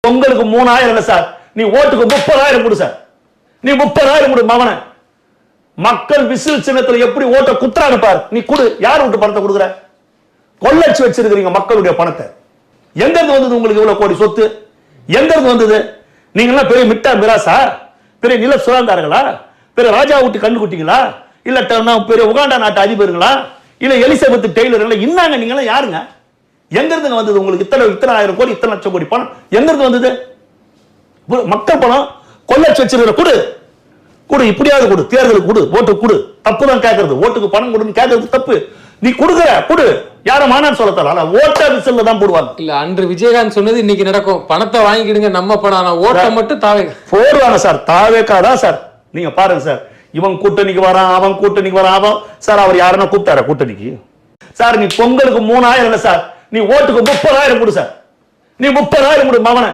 பொங்கலுக்கு 3000 இல்ல சார், நீ ஓட்டுக்கு 30,000 கொடு சார். நீ 30,000 கொடு மவன. மக்கள் விசில் சின்னத்துல எப்படி ஓட்ட குத்துறாங்க பாரு. நீ கொடு. யார் விட்டு பணத்தை கொடுக்குற? கொள்ளடிச்சு வச்சிருக்கீங்க மக்களுடைய பணத்தை. எங்க இருந்து வந்தது உங்களுக்கு இவ்வளவு கோடி சொத்து? எங்க இருந்து வந்தது? நீங்க எல்லாம் பெரிய மிட்டா மிராசா? பெரிய நில சுரந்தார்களா? பெரிய ராஜா விட்டு கண்டு குட்டிங்களா? இல்ல பெரிய உகாண்டா நாட்டு அதிபர்களா? இல்ல எலிசபெத் டெய்லர்? இன்னாங்க நீங்க எல்லாம் யாருங்க? எங்க இருந்து வந்தது உங்களுக்கு இத்தனை ஆயிரம் கோடி, இத்தனை லட்சம் கோடி பணம் எங்க இருந்து வந்தது? மக்கள் பணம் கொள்ளடிச்சு வச்சிருக்கிற கொடு. கொடு, இப்படியாவது கொடு. தேர்தலுக்கு கொடு, ஓட்டு கொடு. தப்புதான் கேட்கறது. ஓட்டுக்கு பணம் கொடுன்னு கேட்கறது தப்பு. நீ கொடுக்குற கொடு. யாரும் மானான்னு சொல்லத்தால ஓட்ட விசில்ல தான் போடுவாங்க. இல்ல, அன்று விஜயகாந்த் சொன்னது இன்னைக்கு நடக்கும். பணத்தை வாங்கிக்கிடுங்க நம்ம பணம், ஆனா ஓட்ட மட்டும் தாவே போடுவாங்க சார். தாவேக்காதான் சார். நீங்க பாருங்க சார், இவன் கூட்டணிக்கு வரான், அவன் கூட்டணிக்கு வரான். அவன் சார் அவர் யாருன்னா கூப்பிட்டார கூட்டணிக்கு? சார் நீ பொங்கலுக்கு 3000 இல்ல சார், நீ ஓட்டுக்கு 30,000 கொடு சார். நீ 30,000 கொடு மவன.